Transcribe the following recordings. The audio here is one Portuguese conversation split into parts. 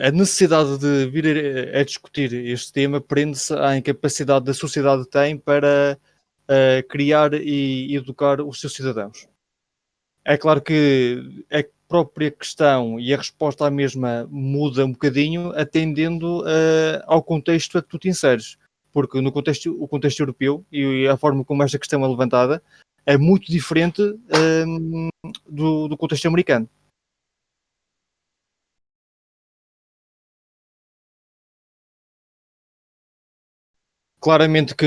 a necessidade de vir a discutir este tema prende-se à incapacidade da sociedade tem para criar e educar os seus cidadãos. É claro que a própria questão e a resposta à mesma muda um bocadinho, atendendo ao contexto a que tu te inseres. Porque no contexto, o contexto europeu e a forma como esta questão é levantada é muito diferente do contexto americano. Claramente que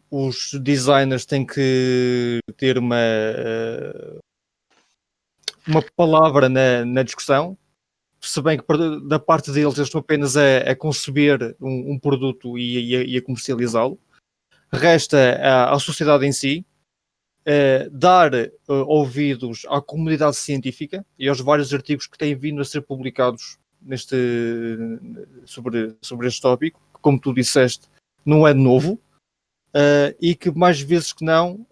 os designers têm que ter uma palavra na discussão, se bem que da parte deles eles estão apenas a conceber um produto e a comercializá-lo. Resta à sociedade em si dar ouvidos à comunidade científica e aos vários artigos que têm vindo a ser publicados sobre este tópico, que, como tu disseste, não é novo, e que mais vezes que não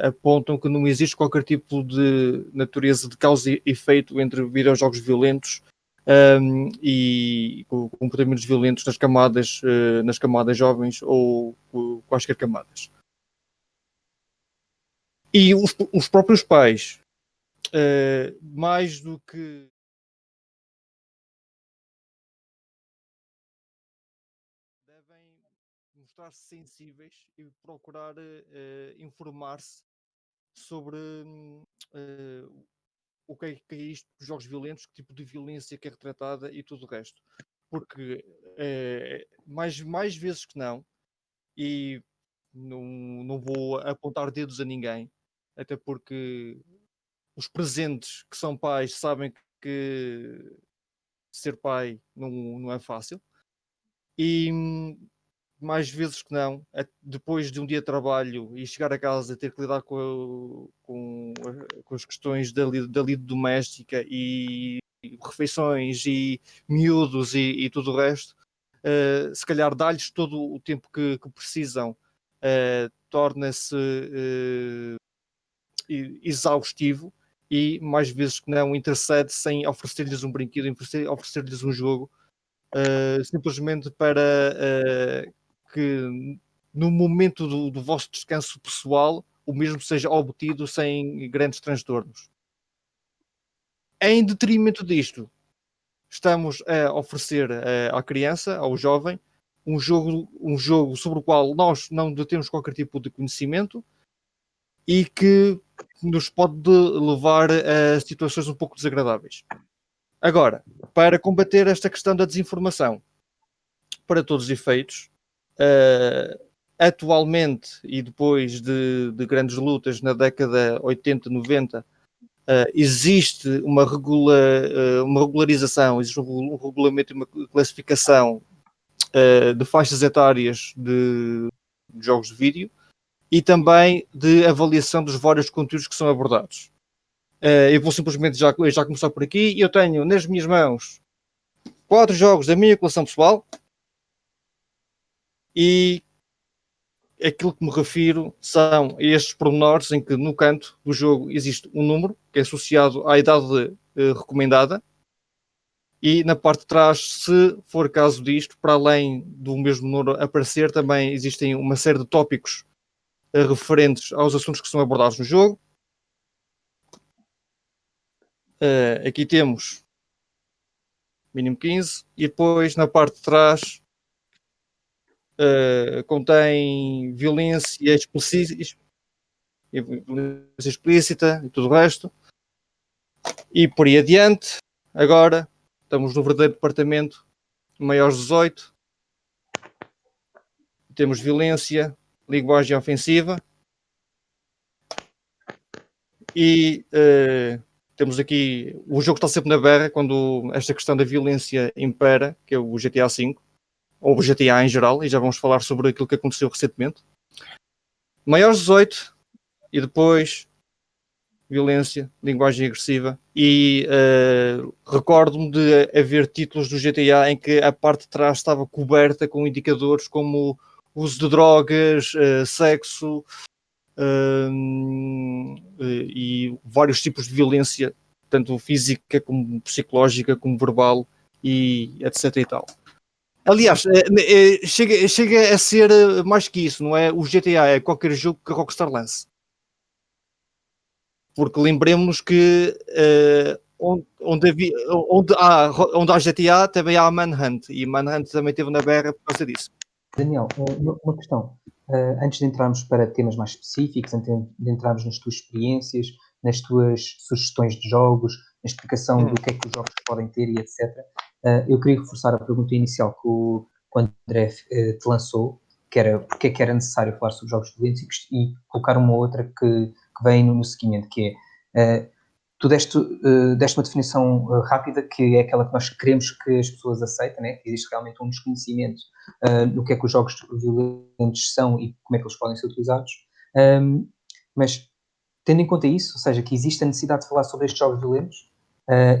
apontam que não existe qualquer tipo de natureza de causa e efeito entre videojogos violentos e comportamentos violentos nas camadas jovens ou quaisquer camadas. E os próprios pais, mais do que devem mostrar-se sensíveis e procurar informar-se sobre o que é isto dos jogos violentos, que tipo de violência que é retratada e tudo o resto. Porque mais vezes que não, e não vou apontar dedos a ninguém, até porque os presentes que são pais sabem que ser pai não é fácil. E mais vezes que não, depois de um dia de trabalho e chegar a casa e ter que lidar com as questões da lide doméstica e refeições e miúdos e tudo o resto, se calhar dar-lhes todo o tempo que precisam torna-se exaustivo e mais vezes que não intercede sem oferecer-lhes um brinquedo, oferecer-lhes um jogo, simplesmente para que no momento do vosso descanso pessoal o mesmo seja obtido sem grandes transtornos. Em detrimento disto, estamos a oferecer à criança, ao jovem, um jogo sobre o qual nós não detemos qualquer tipo de conhecimento e que nos pode levar a situações um pouco desagradáveis. Agora, para combater esta questão da desinformação, para todos os efeitos, atualmente e depois de grandes lutas na década 80, 90, existe uma regularização, existe um regulamento e uma classificação de faixas etárias de jogos de vídeo e também de avaliação dos vários conteúdos que são abordados. Eu vou simplesmente já começar por aqui. Eu tenho nas minhas mãos 4 jogos da minha coleção pessoal e aquilo que me refiro são estes pormenores em que no canto do jogo existe um número que é associado à idade recomendada e na parte de trás, se for caso disto, para além do mesmo número aparecer, também existem uma série de tópicos referentes aos assuntos que são abordados no jogo. Aqui temos mínimo 15 e depois na parte de trás contém violência explícita e tudo o resto. E por aí adiante, agora estamos no verdadeiro departamento, maiores 18, temos violência, linguagem ofensiva e temos aqui, o jogo está sempre na berra quando esta questão da violência impera, que é o GTA V, ou o GTA em geral, e já vamos falar sobre aquilo que aconteceu recentemente. Maiores 18 e depois violência, linguagem agressiva e recordo-me de haver títulos do GTA em que a parte de trás estava coberta com indicadores como uso de drogas, sexo e vários tipos de violência tanto física como psicológica, como verbal e etc e tal. Aliás, chega a ser mais que isso, não é? O GTA é qualquer jogo que a Rockstar lance. Porque lembremos que onde há GTA também há Manhunt, e Manhunt também esteve na berra por causa disso. Daniel, uma questão. Antes de entrarmos para temas mais específicos, antes de entrarmos nas tuas experiências, nas tuas sugestões de jogos, na explicação do que é que os jogos podem ter e etc., eu queria reforçar a pergunta inicial que o André te lançou, que era porque é que era necessário falar sobre jogos violentos, e colocar uma outra que vem no seguimento, que é tu deste uma definição rápida, que é aquela que nós queremos que as pessoas aceitem, né? Que existe realmente um desconhecimento do que é que os jogos violentos são e como é que eles podem ser utilizados. Mas, tendo em conta isso, ou seja, que existe a necessidade de falar sobre estes jogos violentos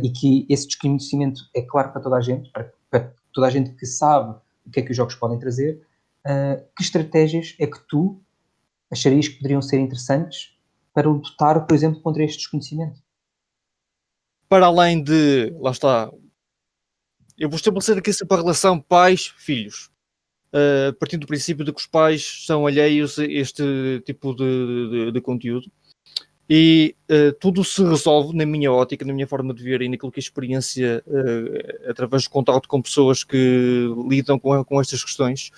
e que esse desconhecimento é claro para toda a gente, para toda a gente que sabe o que é que os jogos podem trazer, que estratégias é que tu acharias que poderiam ser interessantes para lutar, por exemplo, contra este desconhecimento? Para além de, lá está, eu vou estabelecer aqui sempre a relação pais-filhos, partindo do princípio de que os pais são alheios a este tipo de conteúdo. E tudo se resolve, na minha ótica, na minha forma de ver e naquilo que é experiência, através de contato com pessoas que lidam com estas questões.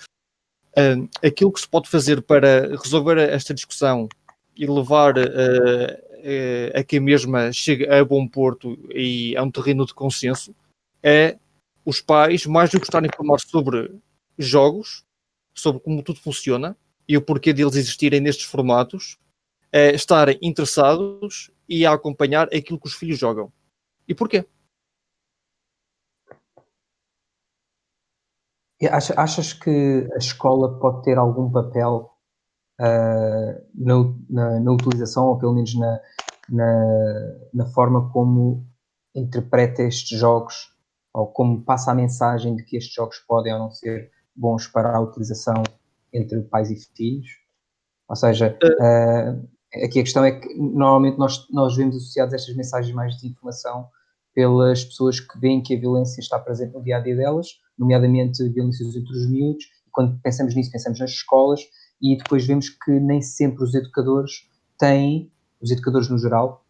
Aquilo que se pode fazer para resolver esta discussão e levar a que a mesma chegue a bom porto e a um terreno de consenso é os pais, mais do que estarem a informar sobre jogos, sobre como tudo funciona e o porquê deles existirem nestes formatos, estarem interessados e a acompanhar aquilo que os filhos jogam. E porquê? E achas que a escola pode ter algum papel na utilização, ou pelo menos na forma como interpreta estes jogos, ou como passa a mensagem de que estes jogos podem ou não ser bons para a utilização entre pais e filhos? Ou seja, aqui a questão é que normalmente nós vemos associados estas mensagens mais de informação pelas pessoas que veem que a violência está presente no dia a dia delas, nomeadamente violências entre os miúdos. E quando pensamos nisso, pensamos nas escolas, e depois vemos que nem sempre os educadores no geral,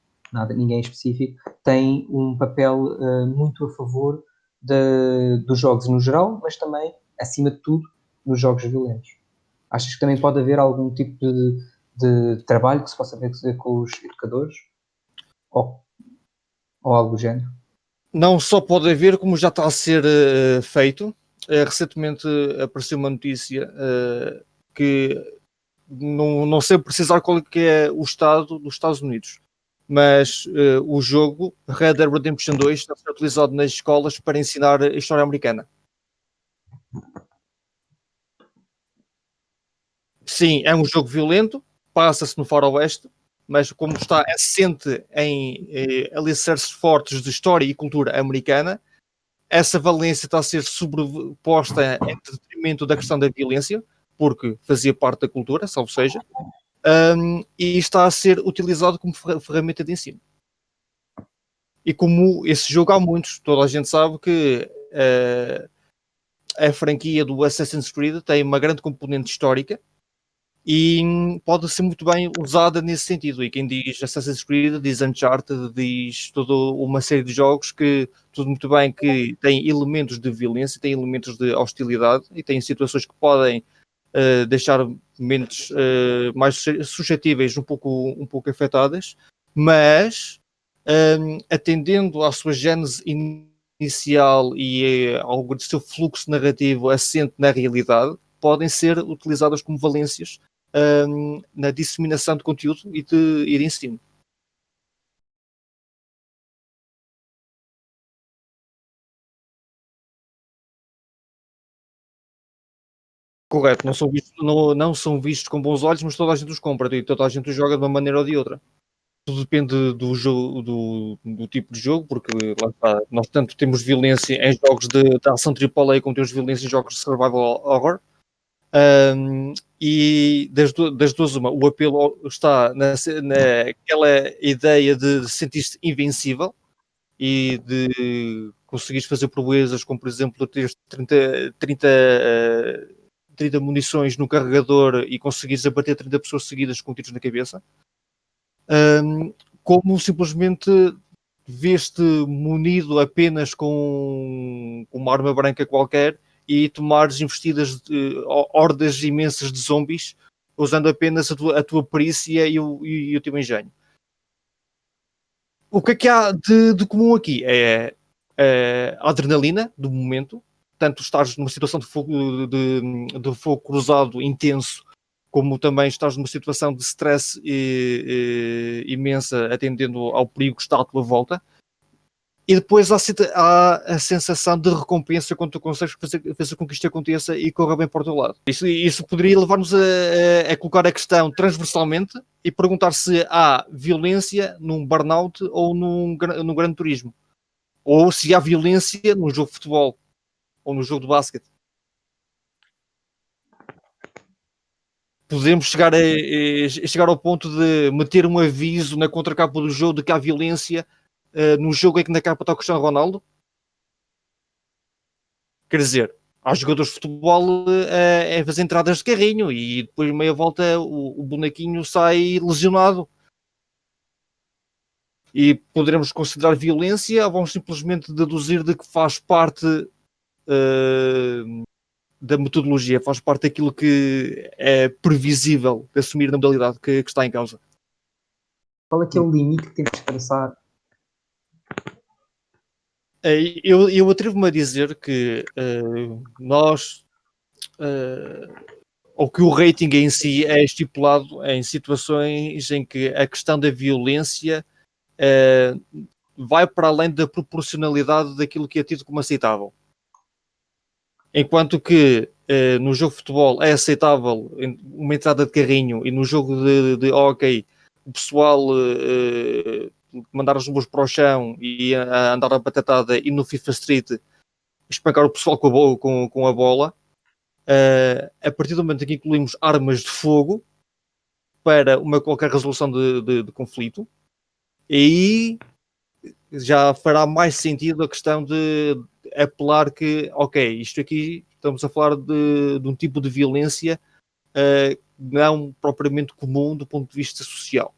ninguém específico, têm um papel muito a favor dos jogos no geral, mas também, acima de tudo, nos jogos violentos. Achas que também pode haver algum tipo de trabalho que se possa fazer com os educadores? Ou, ou algo do género? Não só pode haver, como já está a ser feito. Recentemente apareceu uma notícia que não sei precisar qual é que é o estado dos Estados Unidos, mas o jogo Red Dead Redemption 2 está a ser utilizado nas escolas para ensinar a história americana. Sim, é um jogo violento, passa-se no faroeste, mas como está assente em alicerces fortes de história e cultura americana, essa valência está a ser sobreposta em detrimento da questão da violência, porque fazia parte da cultura, salvo seja, e está a ser utilizado como ferramenta de ensino. E como esse jogo há muitos, toda a gente sabe que a franquia do Assassin's Creed tem uma grande componente histórica e pode ser muito bem usada nesse sentido. E quem diz Assassin's Creed diz Uncharted, diz toda uma série de jogos que tudo muito bem que tem elementos de violência, tem elementos de hostilidade e tem situações que podem deixar mentes mais suscetíveis, um pouco afetadas, mas atendendo à sua gênese inicial e ao seu fluxo narrativo assente na realidade, podem ser utilizadas como valências na disseminação de conteúdo e de ensino. Correto, não são vistos com bons olhos, mas toda a gente os compra e toda a gente os joga de uma maneira ou de outra. Tudo depende do jogo, do tipo de jogo, porque lá está, nós tanto temos violência em jogos de ação AAA como temos violência em jogos de survival horror. E das duas uma, o apelo está naquela ideia de sentir-se invencível, e de conseguires fazer proezas, como por exemplo teres 30 munições no carregador e conseguires abater 30 pessoas seguidas com tiros na cabeça, como simplesmente vês-te munido apenas com uma arma branca qualquer e tomares investidas de hordas imensas de zombies usando apenas a tua perícia e o teu engenho. O que é que há de comum aqui? É a adrenalina do momento, tanto estás numa situação de fogo cruzado intenso, como também estás numa situação de stress imensa, atendendo ao perigo que está à tua volta. E depois há a sensação de recompensa quando tu consegues fazer com que isto aconteça e corra bem para o teu lado. Isso poderia levar-nos a colocar a questão transversalmente e perguntar se há violência num burnout ou num Gran Turismo. Ou se há violência num jogo de futebol ou no jogo de basquete. Podemos chegar ao ponto de meter um aviso na contracapa do jogo de que há violência no jogo em que na capa está o Cristiano Ronaldo? Quer dizer, há jogadores de futebol a fazer entradas de carrinho e depois meia volta o bonequinho sai lesionado. E poderemos considerar violência ou vamos simplesmente deduzir de que faz parte da metodologia, faz parte daquilo que é previsível de assumir na modalidade que está em causa? Qual é que é o limite que temos que traçar? Eu atrevo-me a dizer que nós, ou que o rating em si é estipulado em situações em que a questão da violência vai para além da proporcionalidade daquilo que é tido como aceitável. Enquanto que no jogo de futebol é aceitável uma entrada de carrinho e no jogo de hockey o pessoal mandar as luvas para o chão e andar a batatada e no FIFA Street espancar o pessoal com a bola, a partir do momento em que incluímos armas de fogo para uma qualquer resolução de conflito, aí já fará mais sentido a questão de apelar que, ok, isto aqui estamos a falar de um tipo de violência não propriamente comum do ponto de vista social.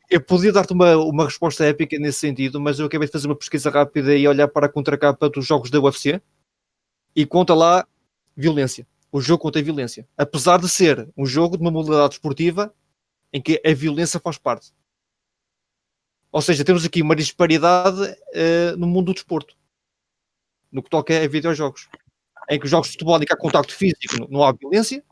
Eu podia dar-te uma resposta épica nesse sentido, mas eu acabei de fazer uma pesquisa rápida e olhar para a contracapa dos jogos da UFC e conta lá violência. O jogo contém violência. Apesar de ser um jogo de uma modalidade esportiva em que a violência faz parte. Ou seja, temos aqui uma disparidade no mundo do desporto. No que toca a videojogos. Em que os jogos de futebol em que há contacto físico não há violência,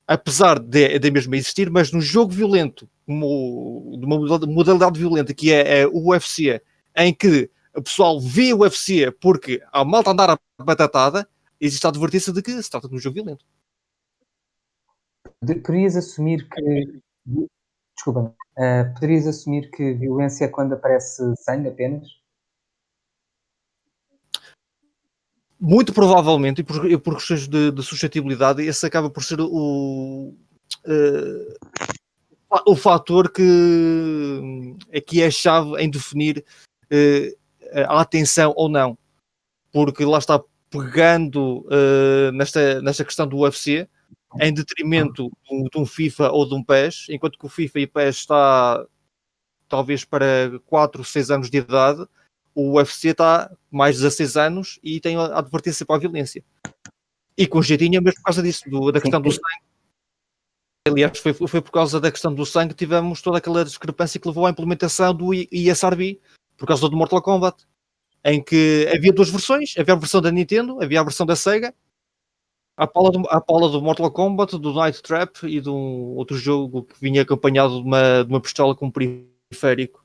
apesar de mesmo existir, mas no jogo violento, como de uma modalidade violenta que é o UFC, em que o pessoal vê o UFC porque a malta andar a batatada, existe a advertência de que se trata de um jogo violento. Poderias assumir que. Desculpa. Poderias assumir que violência é quando aparece sangue apenas? Muito provavelmente, e por questões de suscetibilidade, esse acaba por ser o fator que aqui é a chave em definir a atenção ou não. Porque lá está, pegando nesta questão do UFC, em detrimento de um FIFA ou de um PES, enquanto que o FIFA e o PES está talvez para 4, 6 anos de idade, o UFC está mais de 16 anos e tem a advertência para a violência. E com jeitinho é mesmo por causa disso, da questão do sangue. Aliás, foi por causa da questão do sangue que tivemos toda aquela discrepância que levou à implementação do ESRB, por causa do Mortal Kombat, em que havia duas versões, havia a versão da Nintendo, havia a versão da Sega, a pala do Mortal Kombat, do Night Trap e de um outro jogo que vinha acompanhado de uma pistola com um periférico.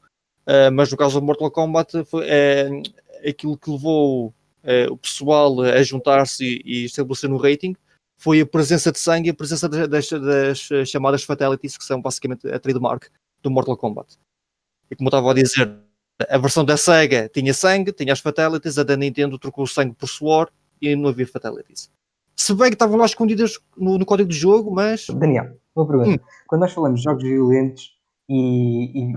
Mas no caso do Mortal Kombat foi aquilo que levou o pessoal a juntar-se e estabelecer no rating foi a presença de sangue e a presença das chamadas fatalities, que são basicamente a trademark do Mortal Kombat. E como eu estava a dizer, a versão da Sega tinha sangue, tinha as fatalities, a da Nintendo trocou o sangue por suor e não havia fatalities. Se bem que estavam lá escondidas no código do jogo, mas... Daniel, uma pergunta. Quando nós falamos de jogos violentos e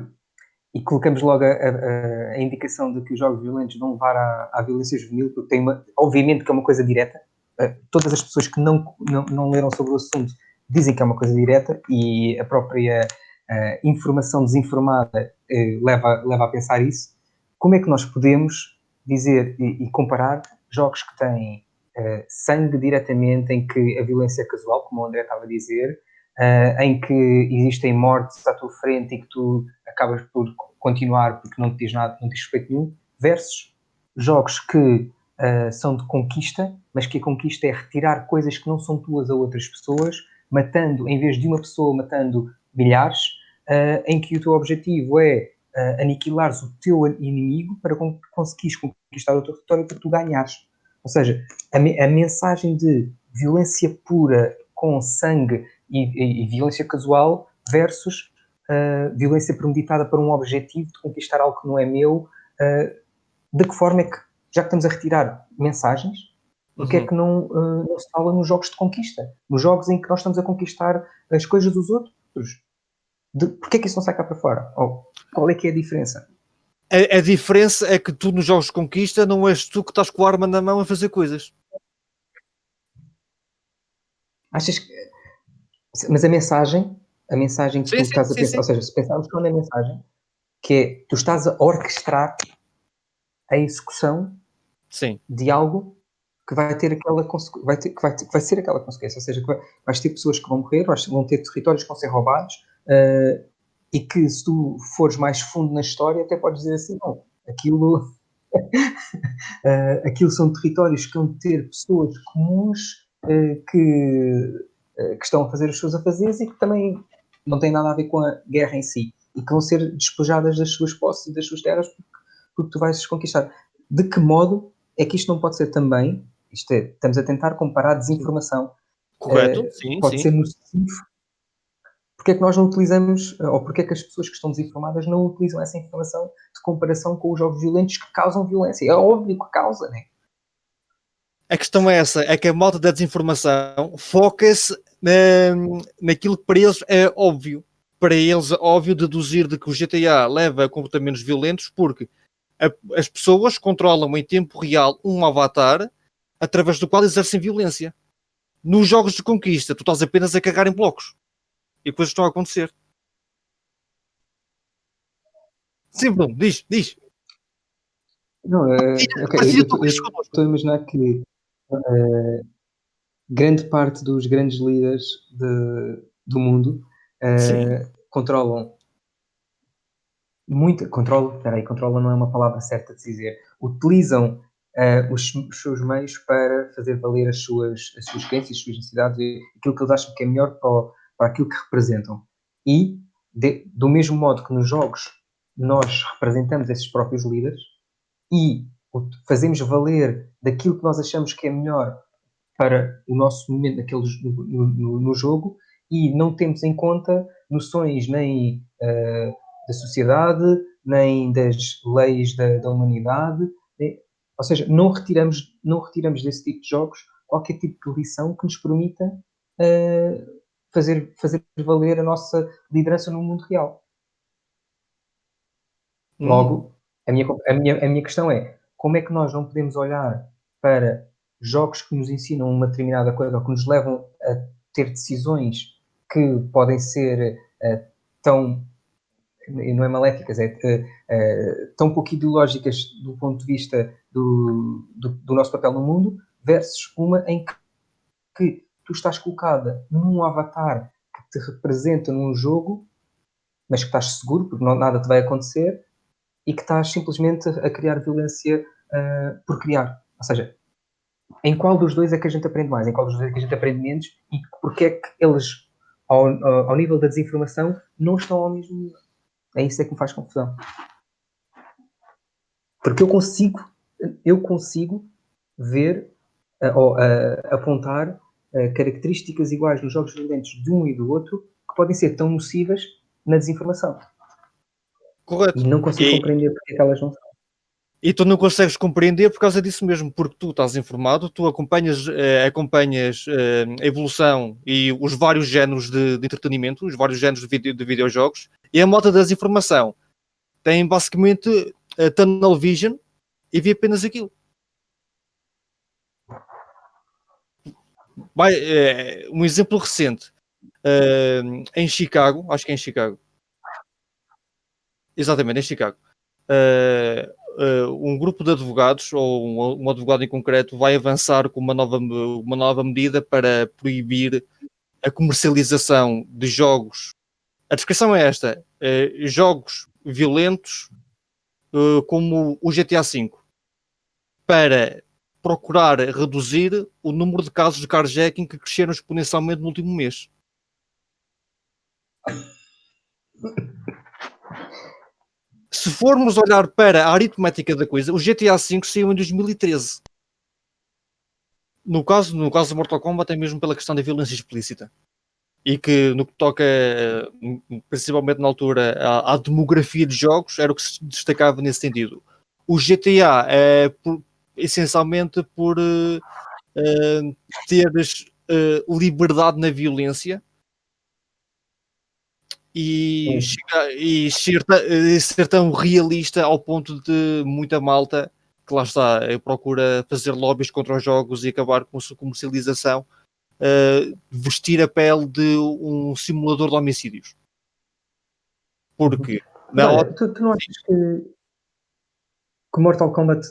colocamos logo a indicação de que os jogos violentos vão levar à violência juvenil, porque tem obviamente que é uma coisa direta. Todas as pessoas que não leram sobre o assunto dizem que é uma coisa direta e a própria informação desinformada leva a pensar isso. Como é que nós podemos dizer e comparar jogos que têm sangue diretamente, em que a violência é casual, como o André estava a dizer, em que existem mortes à tua frente e que tu acabas por continuar porque não te diz nada, não te diz respeito nenhum, versus jogos que são de conquista, mas que a conquista é retirar coisas que não são tuas a outras pessoas, matando, em vez de uma pessoa, matando milhares, em que o teu objetivo é aniquilares o teu inimigo para conseguires conquistar o teu território para tu ganhares. Ou seja, a mensagem de violência pura com sangue e violência casual versus violência premeditada para um objetivo de conquistar algo que não é meu. De que forma é que, já que estamos a retirar mensagens, porque é que não se fala nos jogos de conquista? Nos jogos em que nós estamos a conquistar as coisas dos outros? Porquê é que isso não sai cá para fora? Qual é que é a diferença? A diferença é que tu nos jogos de conquista não és tu que estás com a arma na mão a fazer coisas. Achas que... Mas a mensagem que tu estás a pensar, ou seja, se pensarmos só na mensagem, que é, tu estás a orquestrar a execução de algo que vai ter aquela vai ser aquela consequência, ou seja, que vais ter pessoas que vão morrer, vão ter territórios que vão ser roubados, e que se tu fores mais fundo na história até podes dizer assim, não, aquilo são territórios que vão ter pessoas comuns que estão a fazer os seus afazeres e que também não têm nada a ver com a guerra em si e que vão ser despojadas das suas posses e das suas terras porque tu vais conquistar. De que modo é que isto não pode ser também, estamos a tentar comparar desinformação. Correto, sim, pode ser nocivo. Porque é que nós não utilizamos, ou porque é que as pessoas que estão desinformadas não utilizam essa informação de comparação com os jogos violentos que causam violência? É óbvio que causa, né? A questão é essa, é que a malta da desinformação foca-se naquilo que para eles é óbvio. Para eles é óbvio deduzir de que o GTA leva a comportamentos violentos porque as pessoas controlam em tempo real um avatar através do qual exercem violência. Nos jogos de conquista, tu estás apenas a cagar em blocos. E coisas estão a acontecer. Sim, Bruno, diz. Não, okay, eu estou a imaginar que grande parte dos grandes líderes do mundo controlam controlam não é uma palavra certa de se dizer, utilizam os seus meios para fazer valer as suas crenças, as suas necessidades e aquilo que eles acham que é melhor para aquilo que representam. E, do mesmo modo que nos jogos nós representamos esses próprios líderes e fazemos valer daquilo que nós achamos que é melhor para o nosso momento no jogo e não temos em conta noções nem da sociedade, nem das leis da humanidade, ou seja, não retiramos desse tipo de jogos qualquer tipo de lição que nos permita fazer valer a nossa liderança no mundo real. Logo, a minha questão é, como é que nós não podemos olhar para jogos que nos ensinam uma determinada coisa ou que nos levam a ter decisões que podem ser tão, não é maléficas, tão pouco ideológicas do ponto de vista do nosso papel no mundo, versus uma em que tu estás colocada num avatar que te representa num jogo, mas que estás seguro, porque nada te vai acontecer, e que estás simplesmente a criar violência por criar. Ou seja, em qual dos dois é que a gente aprende mais? Em qual dos dois é que a gente aprende menos? E porque é que eles, ao nível da desinformação, não estão ao mesmo nível? É isso que me faz confusão. Porque eu consigo ver ou apontar características iguais nos jogos violentos de um e do outro que podem ser tão nocivas na desinformação. Correto. E não consigo compreender porque é que elas não são. E tu não consegues compreender por causa disso mesmo, porque tu estás informado, tu acompanhas a evolução e os vários géneros de entretenimento, os vários géneros de videojogos, e a malta da desinformação tem basicamente a tunnel vision e vê apenas aquilo. Um exemplo recente, em Chicago, acho que é em Chicago, exatamente, em Chicago, um grupo de advogados, ou um advogado em concreto, vai avançar com uma nova medida para proibir a comercialização de jogos. A descrição é esta: jogos violentos como o GTA V, para procurar reduzir o número de casos de carjacking que cresceram exponencialmente no último mês. Se formos olhar para a aritmética da coisa, o GTA V saiu em 2013. No caso do Mortal Kombat é mesmo pela questão da violência explícita. E que no que toca, principalmente na altura, à demografia de jogos, era o que se destacava nesse sentido. O GTA é essencialmente por teres liberdade na violência e ser tão realista ao ponto de muita malta que lá está, procura fazer lobbies contra os jogos e acabar com a sua comercialização, vestir a pele de um simulador de homicídios. Porque olha, tu não achas que Mortal Kombat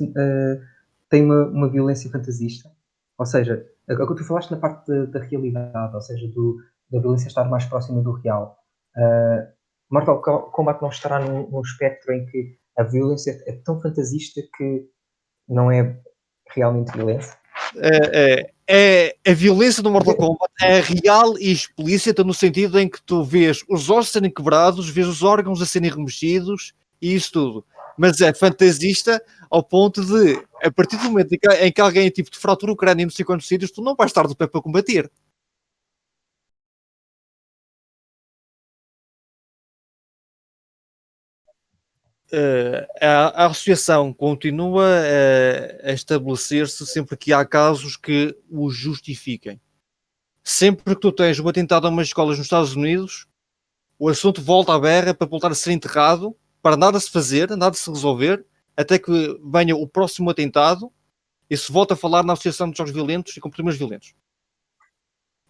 tem uma violência fantasista? Ou seja, agora tu falaste na parte da realidade, ou seja, da violência estar mais próxima do real. Mortal Kombat não estará num espectro em que a violência é tão fantasista que não é realmente violência? A violência do Mortal Kombat é real e explícita no sentido em que tu vês os ossos serem quebrados, vês os órgãos a serem remexidos e isso tudo. Mas é fantasista ao ponto de, a partir do momento em que alguém tipo, te fratura o crânio em não sei quantos sítios, tu não vais estar de pé para combater. A associação continua a estabelecer-se sempre que há casos que o justifiquem. Sempre que tu tens um atentado a umas escolas nos Estados Unidos, o assunto volta à berra para voltar a ser enterrado, para nada se fazer, nada se resolver, até que venha o próximo atentado e se volta a falar na Associação de Jogos Violentos e Comportamentos Violentos.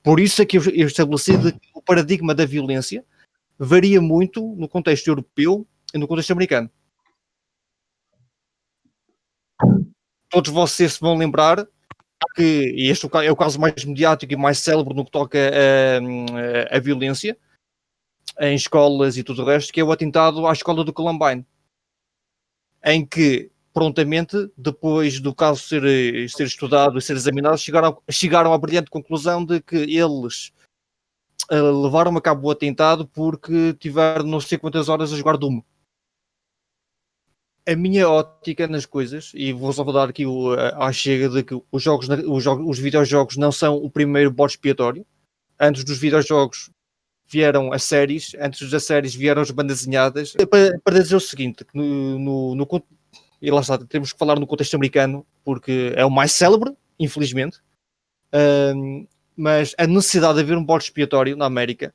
Por isso é que eu estabeleci que o paradigma da violência varia muito no contexto europeu e no contexto americano. Todos vocês se vão lembrar que, e este é o caso mais mediático e mais célebre no que toca a violência em escolas e tudo o resto, que é o atentado à escola do Columbine, em que prontamente, depois do caso ser estudado e ser examinado, chegaram à brilhante conclusão de que eles levaram a cabo o atentado porque tiveram não sei quantas horas a jogar Doom. A minha ótica nas coisas, e vou só dar aqui à chega de que os videojogos não são o primeiro bode expiatório. Antes dos videojogos vieram as séries, antes das séries vieram as bandas desenhadas. Para dizer o seguinte, que e lá está, temos que falar no contexto americano, porque é o mais célebre, infelizmente, mas a necessidade de haver um bode expiatório na América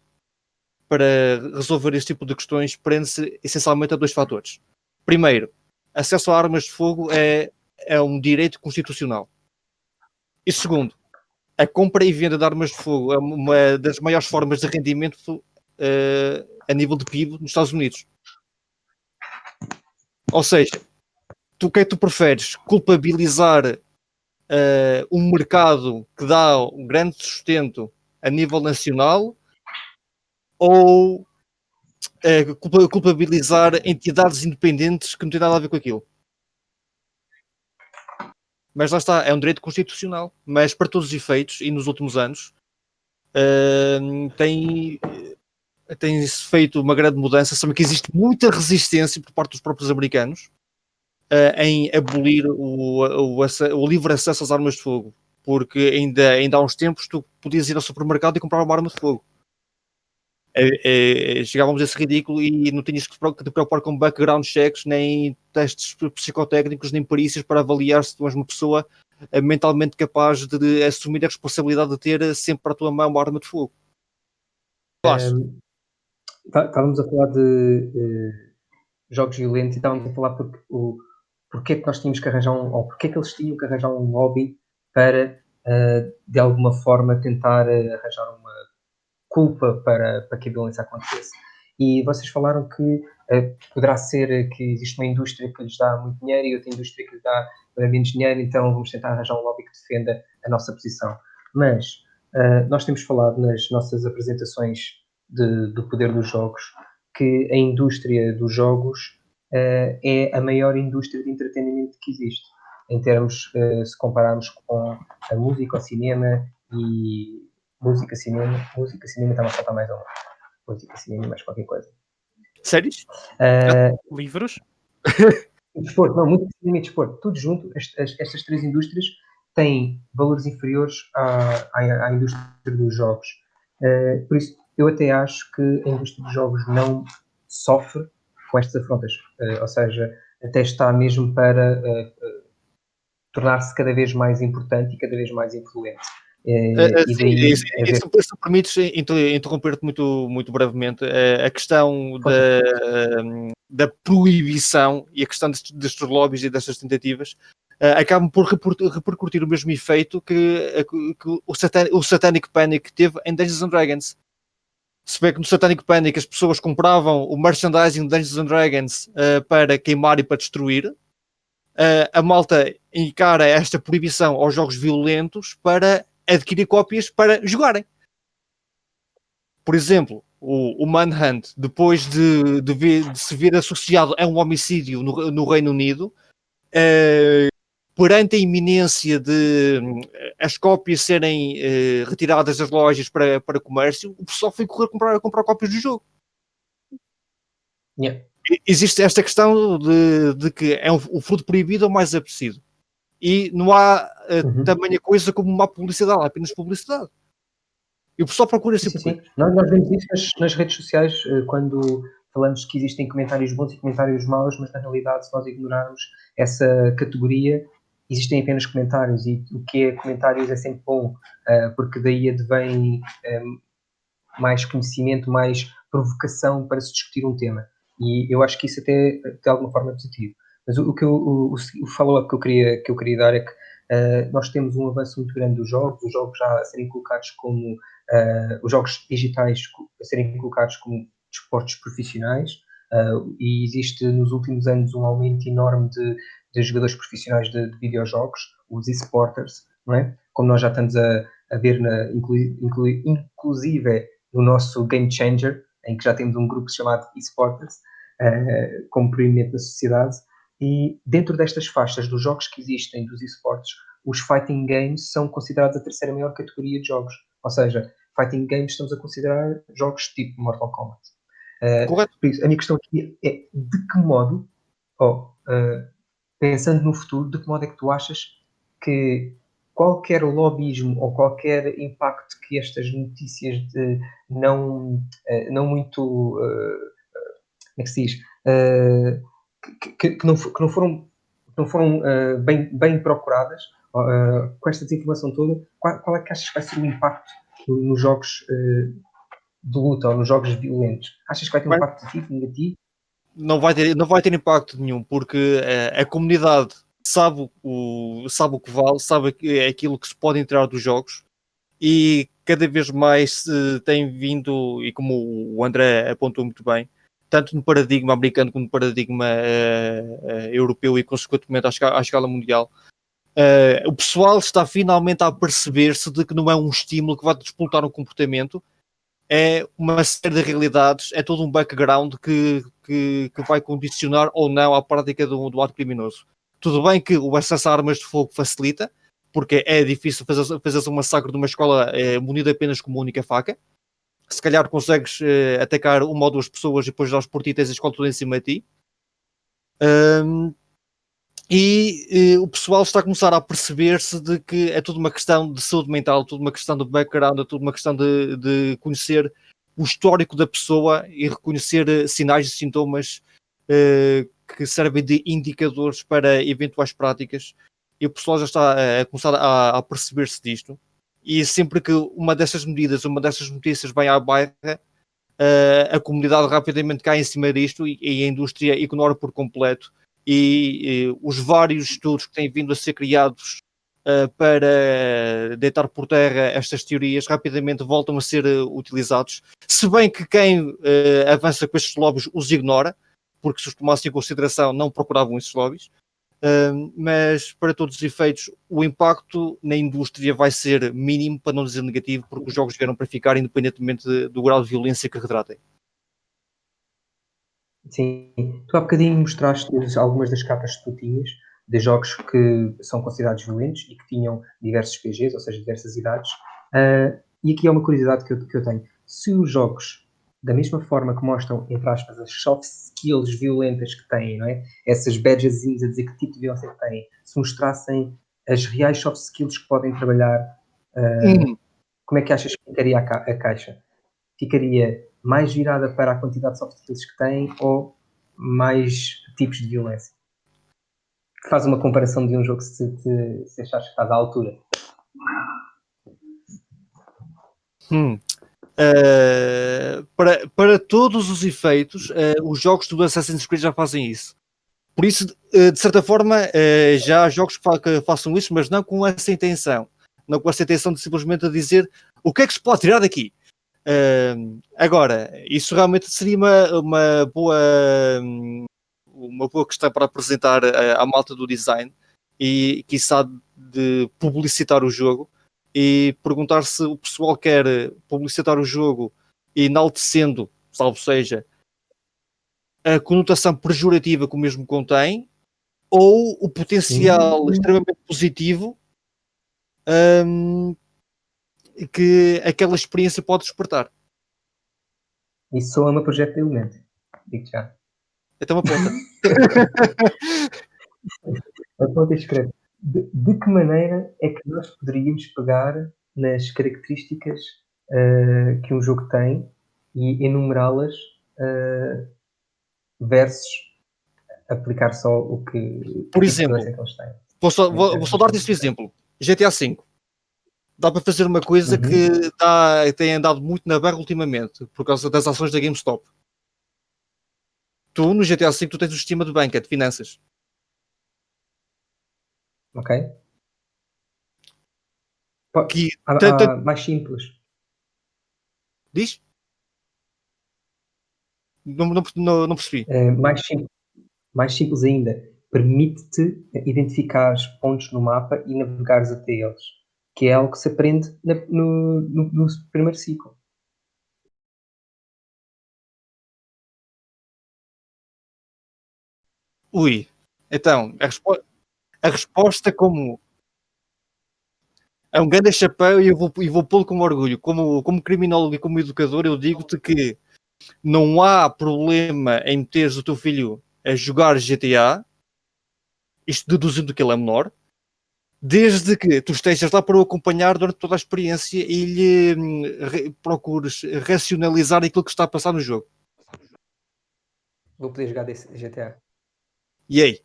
para resolver este tipo de questões prende-se essencialmente a dois fatores. Primeiro, acesso a armas de fogo é um direito constitucional. E segundo, a compra e venda de armas de fogo é uma das maiores formas de rendimento a nível de PIB nos Estados Unidos. Ou seja, o que é que tu preferes? Culpabilizar um mercado que dá um grande sustento a nível nacional ou culpabilizar entidades independentes que não têm nada a ver com aquilo? Mas lá está, é um direito constitucional, mas para todos os efeitos, e nos últimos anos, tem-se feito uma grande mudança. Sabe que existe muita resistência por parte dos próprios americanos em abolir o livre acesso às armas de fogo, porque ainda há uns tempos tu podias ir ao supermercado e comprar uma arma de fogo. chegávamos a esse ridículo e não tinhas que te preocupar com background checks, nem testes psicotécnicos, nem perícias para avaliar se tu és uma pessoa mentalmente capaz de assumir a responsabilidade de ter sempre para a tua mão uma arma de fogo. Estávamos a falar de jogos violentos e estávamos a falar porque é que nós tínhamos que arranjar ou porque é que eles tinham que arranjar um hobby para, de alguma forma, tentar arranjar uma culpa para que a violência acontecesse. E vocês falaram que poderá ser que existe uma indústria que lhes dá muito dinheiro e outra indústria que lhes dá menos dinheiro, então vamos tentar arranjar um lobby que defenda a nossa posição. Mas nós temos falado nas nossas apresentações do poder dos jogos que a indústria dos jogos é a maior indústria de entretenimento que existe. Em termos, se compararmos com a música, o cinema e música, cinema está-me a faltar mais uma. Música, cinema e mais qualquer coisa. Séries? Livros? Desporto, não, música, cinema e desporto. Tudo junto, estas três indústrias têm valores inferiores à indústria dos jogos. Por isso, eu até acho que a indústria dos jogos não sofre com estas afrontas. Ou seja, até está mesmo para tornar-se cada vez mais importante e cada vez mais influente. Se permites interromper-te muito brevemente, a questão da proibição e a questão destes lobbies e destas tentativas acabam por repercutir o mesmo efeito que o Satanic Panic teve em Dungeons and Dragons. Se bem que no Satanic Panic as pessoas compravam o merchandising de Dungeons and Dragons para queimar e para destruir, a malta encara esta proibição aos jogos violentos para adquirir cópias para jogarem. Por exemplo, o Manhunt, depois de se ver associado a um homicídio no Reino Unido, perante a iminência de as cópias serem retiradas das lojas para comércio, o pessoal foi correr comprar cópias do jogo. Yeah. Existe esta questão de que é o fruto proibido ou mais apetecido. E não há tamanha coisa como uma publicidade, há apenas publicidade. E o pessoal procura sempre. Sim. Nós vemos isso nas redes sociais quando falamos que existem comentários bons e comentários maus, mas na realidade, se nós ignorarmos essa categoria, existem apenas comentários, e o que é comentários é sempre bom, porque daí advém mais conhecimento, mais provocação para se discutir um tema. E eu acho que isso até de alguma forma é positivo. Mas o follow-up que eu queria dar é que nós temos um avanço muito grande dos jogos, os jogos já a serem colocados como os jogos digitais a serem colocados como desportos profissionais, e existe nos últimos anos um aumento enorme de jogadores profissionais de videojogos, os esporters, não é? Como nós já estamos a ver, inclusive no nosso Game Changer, em que já temos um grupo chamado esporters, como proeminente na sociedade, e dentro destas faixas dos jogos que existem dos esportes, os fighting games são considerados a terceira maior categoria de jogos. Ou seja, fighting games estamos a considerar jogos tipo Mortal Kombat. Por isso, a minha questão aqui é de que modo, pensando no futuro, de que modo é que tu achas que qualquer lobbyismo ou qualquer impacto que estas notícias de não muito, como é que se diz, que não foram bem procuradas, com esta desinformação toda, qual é que achas que vai ser o impacto nos jogos de luta ou nos jogos violentos? Achas que vai ter um impacto positivo, negativo? Não vai ter impacto nenhum, porque a comunidade sabe o que vale, sabe aquilo que se pode entrar dos jogos, e cada vez mais se tem vindo, e como o André apontou muito bem, tanto no paradigma americano como no paradigma europeu e consequentemente à escala mundial, o pessoal está finalmente a perceber-se de que não é um estímulo que vai despoltar um comportamento, é uma série de realidades, é todo um background que vai condicionar ou não a prática do ato criminoso. Tudo bem que o acesso a armas de fogo facilita, porque é difícil fazer um massacre de uma escola munida apenas com uma única faca. Se calhar consegues atacar uma ou duas pessoas e depois dás por ti e tens a escola toda em cima de ti. O pessoal está a começar a perceber-se de que é tudo uma questão de saúde mental, tudo uma questão de background, é tudo uma questão de conhecer o histórico da pessoa e reconhecer sinais e sintomas que servem de indicadores para eventuais práticas, e o pessoal já está a começar a perceber-se disto, e sempre que uma dessas medidas, uma dessas notícias vai à baila, a comunidade rapidamente cai em cima disto e a indústria ignora por completo, e os vários estudos que têm vindo a ser criados para deitar por terra estas teorias rapidamente voltam a ser utilizados, se bem que quem avança com estes lobbies os ignora, porque se os tomassem em consideração não procuravam esses lobbies. Mas para todos os efeitos o impacto na indústria vai ser mínimo, para não dizer negativo, porque os jogos vieram para ficar, independentemente do grau de violência que retratem. Sim, tu há bocadinho mostraste algumas das capas que tu tinhas, de jogos que são considerados violentos e que tinham diversos PGs, ou seja, diversas idades. E aqui é uma curiosidade que eu tenho. Se os jogos, da mesma forma que mostram, entre aspas, as soft skills violentas que têm, não é? Essas badgezinhas a dizer que tipo de violência que têm, se mostrassem as reais soft skills que podem trabalhar, como é que achas que ficaria a caixa? Ficaria mais virada para a quantidade de soft skills que tem ou mais tipos de violência? Faz uma comparação de um jogo se achares que estás à altura. Para todos os efeitos, os jogos do Assassin's Creed já fazem isso. Por isso, de certa forma, já há jogos que façam isso, mas não com essa intenção. Não com essa intenção de simplesmente dizer o que é que se pode tirar daqui. Agora, isso realmente seria uma boa questão para apresentar à malta do design e, quiçá, de publicitar o jogo, e perguntar se o pessoal quer publicitar o jogo enaltecendo, salvo seja, a conotação pejorativa que o mesmo contém, ou o potencial extremamente positivo que aquela experiência pode despertar. Isso só é um projeto de elemento. Digo já. Então aponta. Aponta e escreve. De que maneira é que nós poderíamos pegar nas características que um jogo tem e enumerá-las versus aplicar só o que... Por exemplo, que eles têm. vou só dar-te este exemplo. GTA V. Dá para fazer uma coisa que tem andado muito na barra ultimamente, por causa das ações da GameStop. Tu, no GTA V, tu tens o sistema de banca, de finanças. Ok. Mais simples. Diz? Não percebi. Mais simples ainda. Permite-te identificar pontos no mapa e navegares até eles. Que é algo que se aprende no primeiro ciclo. Ui. Então, a resposta como... É um grande chapéu e eu vou pô-lo com orgulho. Como criminólogo e como educador, eu digo-te que não há problema em meteres o teu filho a jogar GTA, isto deduzindo que ele é menor, desde que tu estejas lá para o acompanhar durante toda a experiência e lhe procures racionalizar aquilo que está a passar no jogo. Vou poder jogar desse GTA. E aí?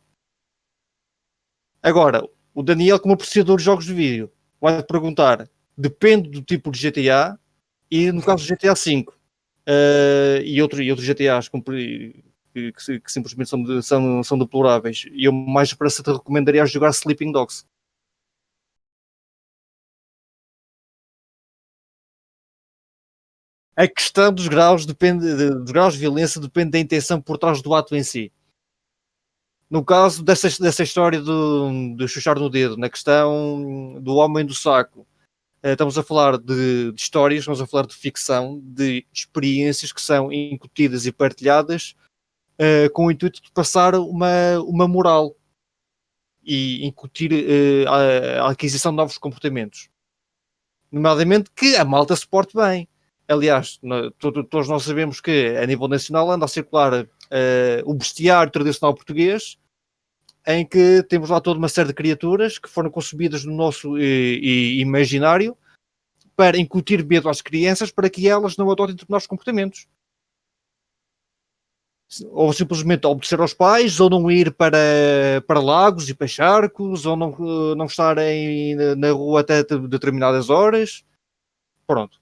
Agora, o Daniel, como apreciador de jogos de vídeo, vai-te perguntar, depende do tipo de GTA, e no caso do GTA V e outros GTAs que simplesmente são deploráveis, e eu mais depressa te recomendaria jogar Sleeping Dogs. A questão dos graus de violência depende da intenção por trás do ato em si. No caso dessa história de chuchar no dedo, na questão do homem do saco, estamos a falar de histórias, estamos a falar de ficção, de experiências que são incutidas e partilhadas com o intuito de passar uma moral e incutir a aquisição de novos comportamentos. Nomeadamente que a malta se porte bem. Aliás, todos nós sabemos que a nível nacional anda a circular o bestiário tradicional português, em que temos lá toda uma série de criaturas que foram concebidas no nosso imaginário para incutir medo às crianças para que elas não adotem determinados comportamentos. Ou simplesmente obedecer aos pais, ou não ir para lagos e para charcos, ou não estarem na rua até determinadas horas. Pronto.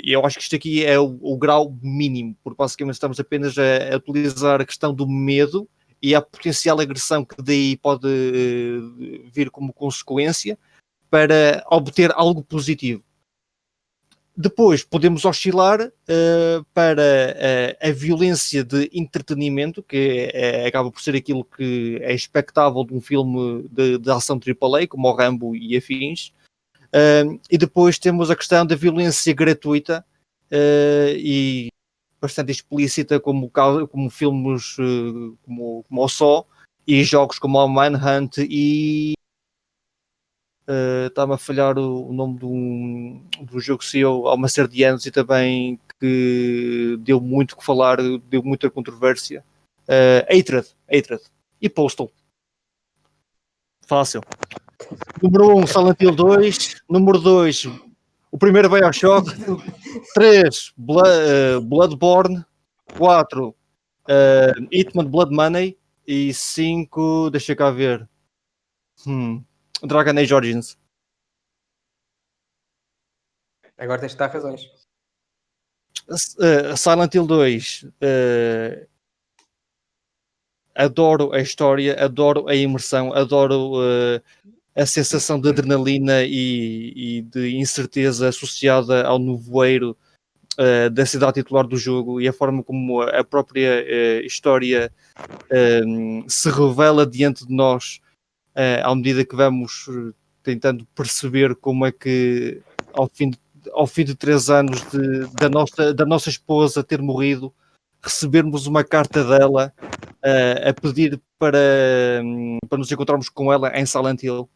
Eu acho que isto aqui é o grau mínimo, porque basicamente estamos apenas a utilizar a questão do medo e a potencial agressão que daí pode vir como consequência para obter algo positivo. Depois podemos oscilar para a violência de entretenimento, que acaba por ser aquilo que é expectável de um filme de ação AAA, como o Rambo e afins. E depois temos a questão da violência gratuita e bastante explícita, como filmes como o Saw, e jogos como o Manhunt e está-me a falhar o nome do jogo que saiu há uma série de anos e também que deu muito que falar, deu muita controvérsia. Hatred e Postal. Fácil. Número 1, Silent Hill 2. Número 2, o primeiro BioShock. 3, Bloodborne. 4, Hitman Blood Money. E 5, deixa cá ver. Dragon Age Origins. Agora tens de dar razões. Silent Hill 2. Adoro a história, adoro a imersão, adoro a sensação de adrenalina e de incerteza associada ao nevoeiro da cidade titular do jogo e a forma como a própria história se revela diante de nós à medida que vamos tentando perceber como é que ao fim de 3 anos da nossa esposa ter morrido, recebermos uma carta dela a pedir para nos encontrarmos com ela em Silent Hill,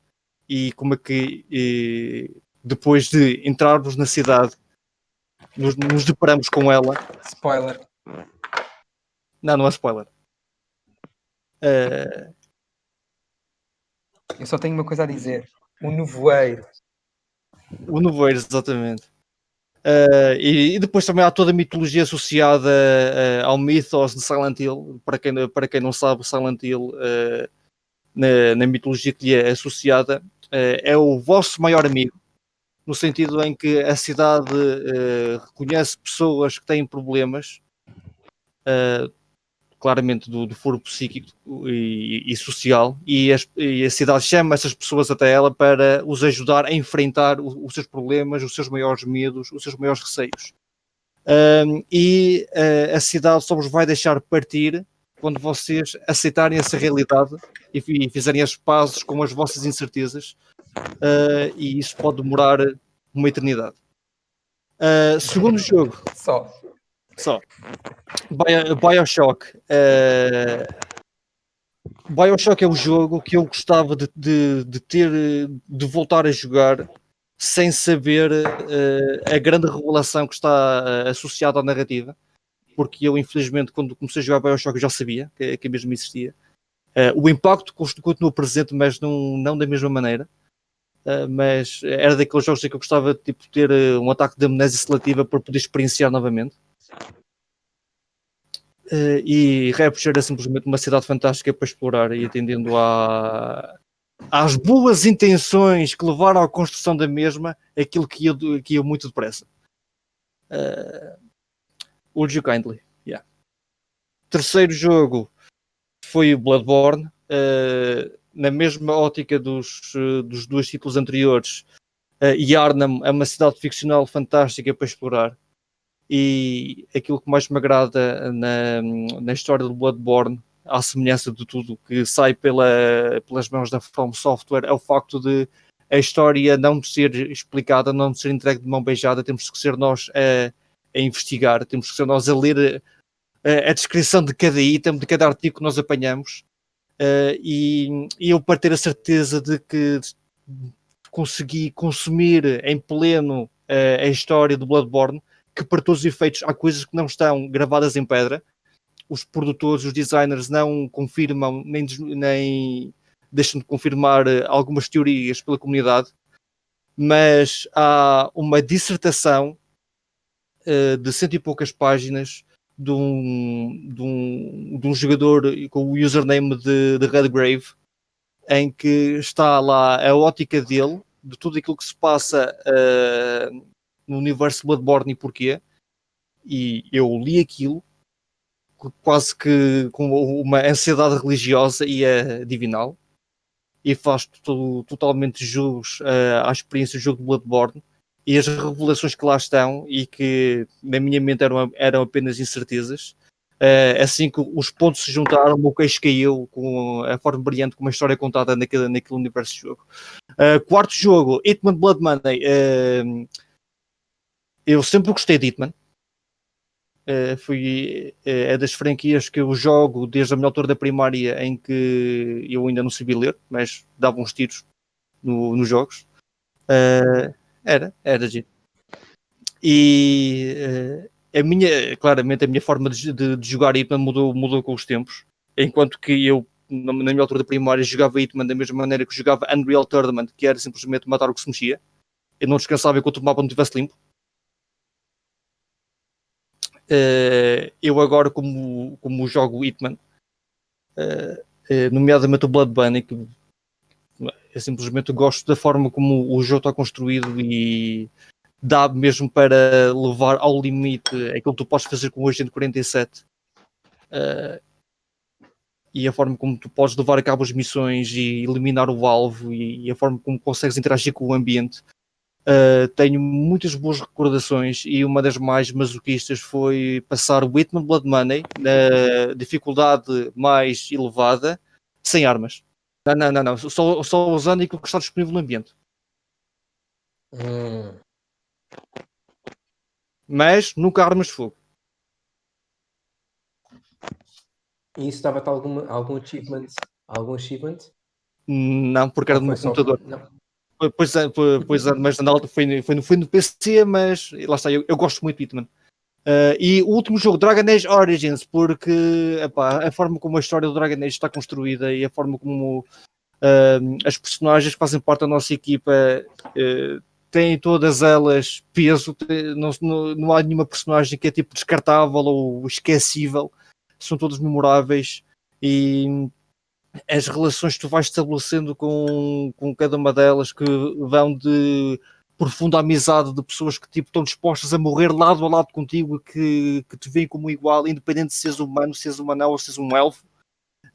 e como é que depois de entrarmos na cidade nos deparamos com ela. Spoiler. Não é spoiler. Eu só tenho uma coisa a dizer. O nevoeiro. O nevoeiro, exatamente. E depois também há toda a mitologia associada ao mythos de Silent Hill. Para quem não sabe, Silent Hill, na mitologia que lhe é associada, é o vosso maior amigo, no sentido em que a cidade reconhece pessoas que têm problemas, claramente do foro psíquico e social, e a cidade chama essas pessoas até ela para os ajudar a enfrentar os seus problemas, os seus maiores medos, os seus maiores receios. A cidade só vos vai deixar partir quando vocês aceitarem essa realidade e fizerem as pazes com as vossas incertezas, e isso pode demorar uma eternidade. Segundo jogo. Só. BioShock. BioShock é o jogo que eu gostava de voltar a jogar sem saber a grande revelação que está associada à narrativa, porque eu infelizmente quando comecei a jogar BioShock eu já sabia que mesmo existia. O impacto continua presente, mas não da mesma maneira. Mas era daqueles jogos em que eu gostava de ter um ataque de amnésia seletiva para poder experienciar novamente. E Rapture é simplesmente uma cidade fantástica para explorar, e atendendo às boas intenções que levaram à construção da mesma, aquilo que ia muito depressa. Would you kindly? Yeah. Terceiro jogo foi o Bloodborne, na mesma ótica dos 2 títulos anteriores. Yharnam é uma cidade ficcional fantástica para explorar, e aquilo que mais me agrada na história do Bloodborne, à semelhança de tudo que sai pelas mãos da From Software, é o facto de a história não ser explicada, não ser entregue de mão beijada. Temos que ser nós a investigar, temos que ser nós a ler a descrição de cada item, de cada artigo que nós apanhamos, e eu, para ter a certeza de que consegui consumir em pleno a história do Bloodborne, que para todos os efeitos há coisas que não estão gravadas em pedra, os produtores, os designers não confirmam nem deixam de confirmar algumas teorias pela comunidade, mas há uma dissertação de 100 e poucas páginas de um jogador com o username de Redgrave, em que está lá a ótica dele, de tudo aquilo que se passa no universo Bloodborne e porquê. E eu li aquilo quase que com uma ansiedade religiosa e divinal, e faz totalmente jus à experiência do jogo de Bloodborne e as revelações que lá estão e que na minha mente eram apenas incertezas. Assim que os pontos se juntaram, o meu queixo caiu com a forma brilhante como a história é contada naquele universo de jogo. Quarto jogo, Hitman Blood Money. Eu sempre gostei de Hitman. É das franquias que eu jogo desde a minha altura da primária, em que eu ainda não sabia ler, mas dava uns tiros nos jogos. Era giro. E claramente a minha forma de jogar Hitman mudou com os tempos, enquanto que eu na minha altura da primária jogava Hitman da mesma maneira que jogava Unreal Tournament, que era simplesmente matar o que se mexia. Eu não descansava enquanto o mapa não estivesse limpo. Eu agora, como jogo Hitman, nomeadamente o Blood Bunny, que eu simplesmente gosto da forma como o jogo está construído e dá mesmo para levar ao limite aquilo que tu podes fazer com o Agente 47, e a forma como tu podes levar a cabo as missões e eliminar o alvo, e a forma como consegues interagir com o ambiente. Tenho muitas boas recordações, e uma das mais masoquistas foi passar o Hitman Blood Money na dificuldade mais elevada, sem armas. Não. Só usando aquilo que está disponível no ambiente. Mas nunca armas de fogo. E isso dava-te algum achievement? Algum achievement? Não, porque era Ou no meu foi só- computador. Não. Pois, mas foi no PC, mas lá está, eu gosto muito de Hitman. E o último jogo, Dragon Age Origins, porque epá, a forma como a história do Dragon Age está construída e a forma como as personagens que fazem parte da nossa equipa têm todas elas peso. Não há nenhuma personagem que é tipo descartável ou esquecível, são todas memoráveis, e as relações que tu vais estabelecendo com cada uma delas, que vão de profunda amizade, de pessoas que tipo, estão dispostas a morrer lado a lado contigo, que te veem como igual, independente se és humano, se és um anão ou se és um elfo,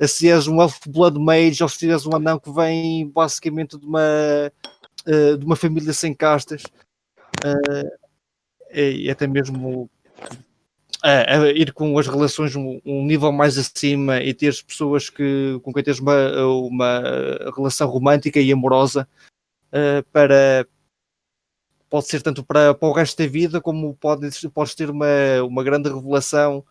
se és um elfo blood mage ou se és um anão que vem basicamente de uma família sem castas, e até mesmo ir com as relações um nível mais acima e teres pessoas com quem tens uma relação romântica e amorosa, pode ser tanto para o resto da vida, como podes ter uma grande revelação,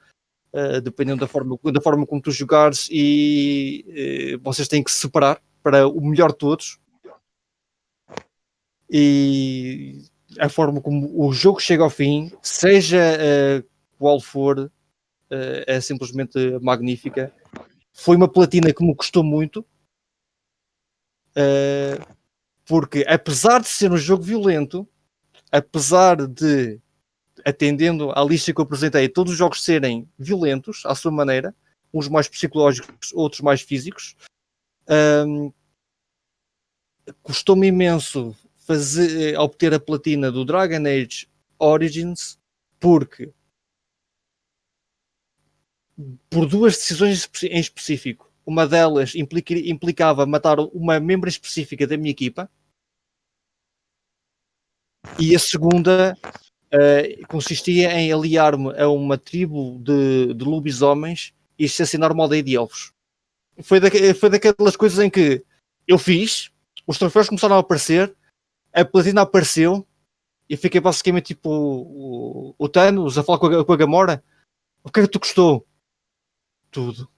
dependendo da forma como tu jogares, e vocês têm que se separar para o melhor de todos. E a forma como o jogo chega ao fim, seja qual for, é simplesmente magnífica. Foi uma platina que me custou muito, porque apesar de ser um jogo violento, apesar de, atendendo à lista que eu apresentei, todos os jogos serem violentos à sua maneira, uns mais psicológicos, outros mais físicos, custou-me imenso obter a platina do Dragon Age Origins, porque por duas decisões em específico. Uma delas implicava matar uma membro específica da minha equipa, e a segunda consistia em aliar-me a uma tribo de lobisomens e assassinar uma aldeia de elfos. Foi daquelas coisas em que eu fiz, os troféus começaram a aparecer, a platina apareceu, e fiquei basicamente tipo o Thanos a falar com a Gamora. O que é que tu gostou? Tudo.